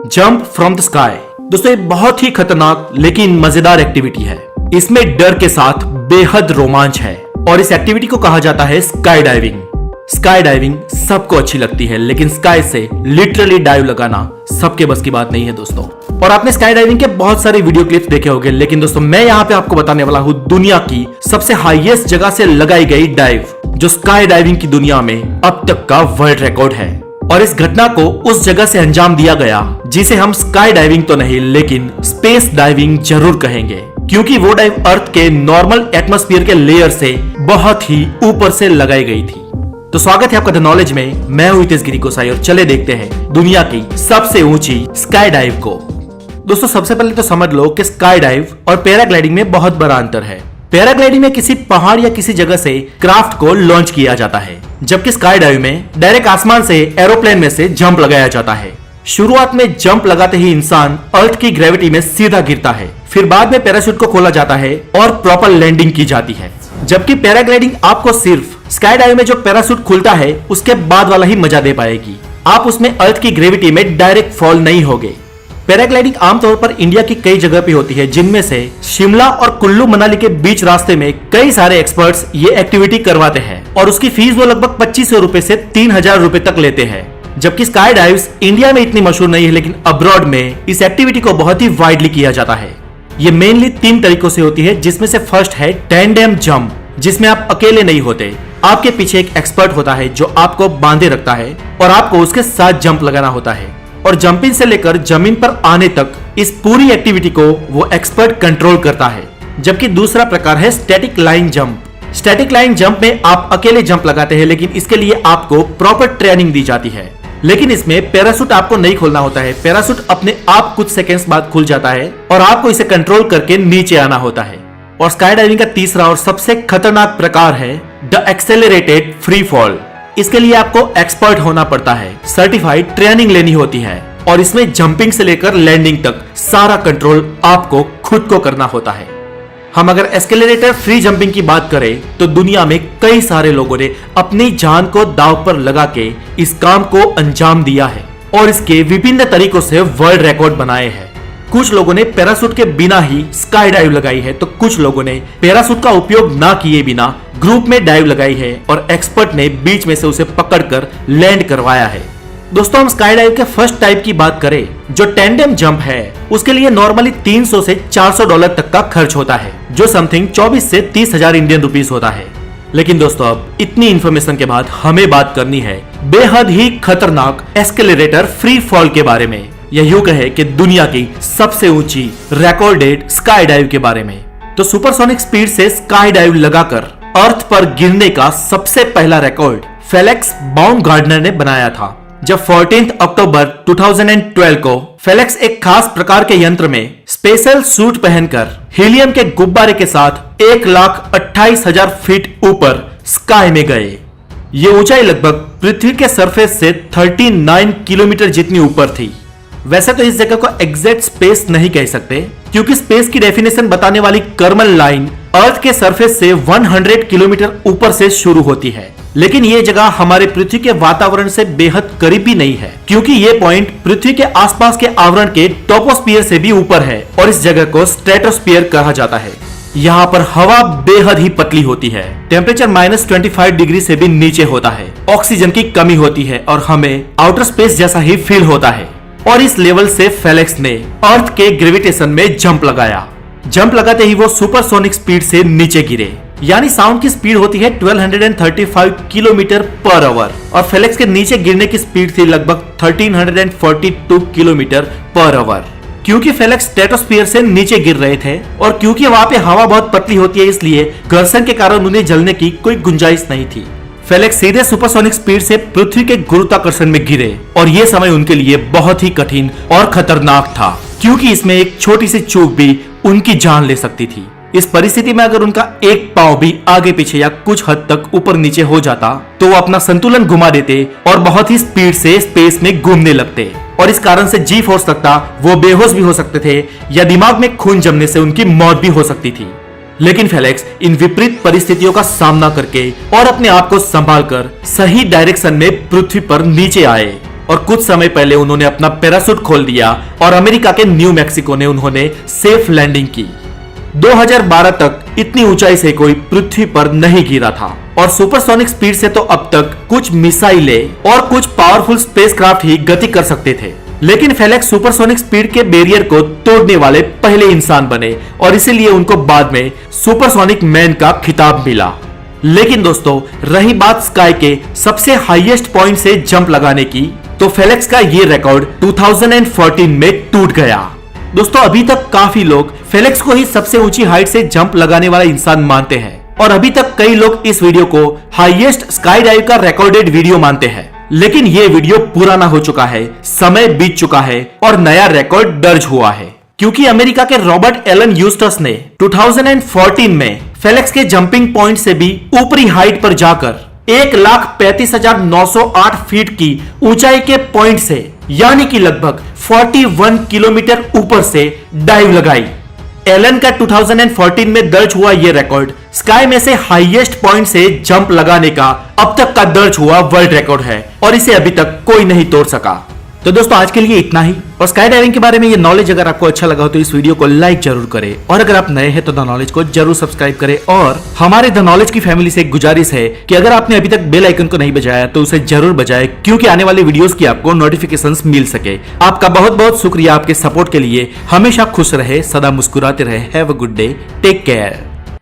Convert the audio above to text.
Jump from the sky. दोस्तों ये बहुत ही खतरनाक लेकिन मजेदार एक्टिविटी है। इसमें डर के साथ बेहद रोमांच है और इस एक्टिविटी को कहा जाता है स्काई डाइविंग। स्काई डाइविंग सबको अच्छी लगती है लेकिन स्काई से लिटरली डाइव लगाना सबके बस की बात नहीं है दोस्तों। और आपने स्काई डाइविंग के बहुत सारे वीडियो क्लिप्स देखे होंगे, लेकिन दोस्तों मैं यहाँ पे आपको बताने वाला हूँ दुनिया की सबसे हाईएस्ट जगह से लगाई गई डाइव, जो स्काई डाइविंग की दुनिया में अब तक का वर्ल्ड रिकॉर्ड है। और इस घटना को उस जगह से अंजाम दिया गया जिसे हम स्काई डाइविंग तो नहीं लेकिन स्पेस डाइविंग जरूर कहेंगे, क्योंकि वो डाइव अर्थ के नॉर्मल एटमॉस्फेयर के लेयर से बहुत ही ऊपर से लगाई गई थी। तो स्वागत है आपका द नॉलेज में। मैं हूं हितेश गिरी गोसाई और चले देखते हैं दुनिया की सबसे ऊंची स्काई डाइव को। दोस्तों सबसे पहले तो समझ लो कि स्काई डाइव और पैराग्लाइडिंग में बहुत बड़ा अंतर है। पैराग्लाइडिंग में किसी पहाड़ या किसी जगह से क्राफ्ट को लॉन्च किया जाता है, जबकि स्काई डाइव में डायरेक्ट आसमान से एरोप्लेन में से जंप लगाया जाता है। शुरुआत में जंप लगाते ही इंसान अर्थ की ग्रेविटी में सीधा गिरता है, फिर बाद में पैराशूट को खोला जाता है और प्रॉपर लैंडिंग की जाती है। जबकि पैराग्लाइडिंग आपको सिर्फ स्काई डाइव में जो पैराशूट खुलता है उसके बाद वाला ही मजा दे पाएगी। आप उसमें अर्थ की ग्रेविटी में डायरेक्ट फॉल नहीं होगे। पैराग्लाइडिंग आमतौर पर इंडिया की कई जगह पे होती है, जिनमें से शिमला और कुल्लू मनाली के बीच रास्ते में कई सारे एक्सपर्ट्स ये एक्टिविटी करवाते हैं और उसकी फीस वो लगभग 2500 रुपए से 3000 रुपए तक लेते हैं। जबकि स्काई डाइव्स इंडिया में इतनी मशहूर नहीं है, लेकिन अब्रॉड में इस एक्टिविटी को बहुत ही वाइडली किया जाता है। ये मेनली 3 तरीकों से होती है, जिसमें से फर्स्ट है टैंडेम जंप, जिसमें आप अकेले नहीं होते, आपके पीछे एक एक्सपर्ट होता है जो आपको बांधे रखता है और आपको उसके साथ जंप लगाना होता है। और जंपिंग से लेकर जमीन पर आने तक इस पूरी एक्टिविटी को वो एक्सपर्ट कंट्रोल करता है। जबकि दूसरा प्रकार है static line jump. Static line jump में आप अकेले जंप लगाते हैं, लेकिन इसके लिए आपको प्रॉपर ट्रेनिंग दी जाती है। लेकिन इसमें पैराशूट आपको नहीं खोलना होता है, पैराशूट अपने आप कुछ सेकेंड्स बाद खुल जाता है और आपको इसे कंट्रोल करके नीचे आना होता है। और स्काई डाइविंग का तीसरा और सबसे खतरनाक प्रकार है द एक्सेलरेटेड फ्री फॉल। इसके लिए आपको एक्सपर्ट होना पड़ता है, सर्टिफाइड ट्रेनिंग लेनी होती है और इसमें जंपिंग से लेकर लैंडिंग तक सारा कंट्रोल आपको खुद को करना होता है। हम अगर एक्सेलरेटर फ्री जंपिंग की बात करें तो दुनिया में कई सारे लोगों ने अपनी जान को दांव पर लगा के इस काम को अंजाम दिया है और इसके विभिन्न तरीकों से वर्ल्ड रिकॉर्ड बनाए हैं। कुछ लोगों ने पैराशूट के बिना ही स्काई डाइव लगाई है, तो कुछ लोगों ने पैराशूट का उपयोग ना किए बिना ग्रुप में डाइव लगाई है और एक्सपर्ट ने बीच में से उसे पकड़कर लैंड करवाया है। दोस्तों हम स्काई डाइव के फर्स्ट टाइप की बात करें, जो टैंडेम जंप है, उसके लिए नॉर्मली 300 से 400 डॉलर तक का खर्च होता है, जो समथिंग 24 से 30 हजार इंडियन रुपीस होता है। लेकिन दोस्तों अब इतनी इंफॉर्मेशन के बाद हमें बात करनी है बेहद ही खतरनाक एक्सेलरेटर फ्री फॉल के बारे में, या यूं कहे कि दुनिया की सबसे ऊंची रिकॉर्डेड स्काई डाइव के बारे में। तो सुपरसोनिक स्पीड से स्काई डाइव लगाकर अर्थ पर गिरने का सबसे पहला रिकॉर्ड फेलिक्स बाउमगार्टनर ने बनाया था, जब 14 अक्टूबर 2012 को फेलिक्स एक खास प्रकार के यंत्र में स्पेशल सूट पहनकर हीलियम के गुब्बारे के साथ 1,28,000 फीट ऊपर स्काई में गए। ये ऊंचाई लगभग पृथ्वी के सरफेस से 39 किलोमीटर जितनी ऊपर थी। वैसे तो इस जगह को एग्जैक्ट स्पेस नहीं कह सकते, क्योंकि स्पेस की डेफिनेशन बताने वाली कर्मल लाइन अर्थ के सरफेस से 100 किलोमीटर ऊपर से शुरू होती है। लेकिन ये जगह हमारे पृथ्वी के वातावरण से बेहद करीब भी नहीं है, क्योंकि ये पॉइंट पृथ्वी के आसपास के आवरण के टोपोस्फियर से भी ऊपर है और इस जगह को स्ट्रेटोस्फियर कहा जाता है। यहाँ पर हवा बेहद ही पतली होती है, टेम्परेचर -25 डिग्री से भी नीचे होता है, ऑक्सीजन की कमी होती है और हमें आउटर स्पेस जैसा ही फील होता है। और इस लेवल से फेलिक्स ने अर्थ के ग्रेविटेशन में जंप लगाया। जंप लगाते ही वो सुपरसोनिक स्पीड से नीचे गिरे, यानी साउंड की स्पीड होती है 1235 किलोमीटर पर आवर और फेलिक्स के नीचे गिरने की स्पीड थी लगभग 1342 किलोमीटर पर आवर। क्योंकि फेलिक्स स्ट्रेटोस्फियर से नीचे गिर रहे थे और क्योंकि वहां पे हवा बहुत पतली होती है, इसलिए घर्षण के कारण उन्हें जलने की कोई गुंजाइश नहीं थी। फेलिक्स सीधे सुपरसोनिक स्पीड से पृथ्वी के गुरुत्वाकर्षण में गिरे और यह समय उनके लिए बहुत ही कठिन और खतरनाक था, क्योंकि इसमें एक छोटी सी चूक भी उनकी जान ले सकती थी। इस परिस्थिति में अगर उनका एक पांव भी आगे पीछे या कुछ हद तक ऊपर नीचे हो जाता तो वो अपना संतुलन घुमा देते और बहुत ही स्पीड से स्पेस में घूमने लगते और इस कारण से जी फोर्स लगता, वो बेहोश भी हो सकते थे या दिमाग में खून जमने से उनकी मौत भी हो सकती थी। लेकिन फेलिक्स इन विपरीत परिस्थितियों का सामना करके और अपने आप को संभालकर सही डायरेक्शन में पृथ्वी पर नीचे आए और कुछ समय पहले उन्होंने अपना पैराशूट खोल दिया और अमेरिका के न्यू मैक्सिको ने उन्होंने सेफ लैंडिंग की। 2012 तक इतनी ऊंचाई से कोई पृथ्वी पर नहीं गिरा था और सुपरसोनिक स्पीड से तो अब तक कुछ मिसाइलें और कुछ पावरफुल स्पेसक्राफ्ट ही गति कर सकते थे, लेकिन फेलिक्स सुपरसोनिक स्पीड के बैरियर को तोड़ने वाले पहले इंसान बने और इसीलिए उनको बाद में सुपरसोनिक मैन का खिताब मिला। लेकिन दोस्तों, रही बात स्काई के सबसे हाईएस्ट पॉइंट से जंप लगाने की, तो फेलिक्स का ये रिकॉर्ड 2014 में टूट गया। दोस्तों, अभी तक काफी लोग फेलिक्स को ही सबसे ऊंची हाइट से जंप लगाने वाला इंसान मानते हैं और अभी तक कई लोग इस वीडियो को हाईएस्ट स्काई डाइव का रिकॉर्डेड वीडियो मानते हैं। लेकिन ये वीडियो पुराना हो चुका है, समय बीत चुका है और नया रिकॉर्ड दर्ज हुआ है, क्योंकि अमेरिका के रॉबर्ट एलन यूस्टस ने 2014 में फेलिक्स के जंपिंग पॉइंट से भी ऊपरी हाइट पर जाकर 1,35,908 फीट की ऊंचाई के पॉइंट से, यानी कि लगभग 41 किलोमीटर ऊपर से डाइव लगाई। एलन का 2014 में दर्ज हुआ यह रिकॉर्ड स्काई में से हाईएस्ट पॉइंट से जंप लगाने का अब तक का दर्ज हुआ वर्ल्ड रिकॉर्ड है और इसे अभी तक कोई नहीं तोड़ सका। तो दोस्तों, आज के लिए इतना ही। और स्काई डाइविंग के बारे में ये नॉलेज अगर आपको अच्छा लगा हो तो इस वीडियो को लाइक जरूर करें और अगर आप नए हैं तो द नॉलेज को जरूर सब्सक्राइब करें। और हमारे द नॉलेज की फैमिली से एक गुजारिश है कि अगर आपने अभी तक बेल आइकन को नहीं बजाया तो उसे जरूर बजाएं, क्योंकि आने वाले वीडियोस की आपको नोटिफिकेशंस मिल सके। आपका बहुत बहुत शुक्रिया आपके सपोर्ट के लिए। हमेशा खुश रहे, सदा मुस्कुराते रहे। Have a good day, take care.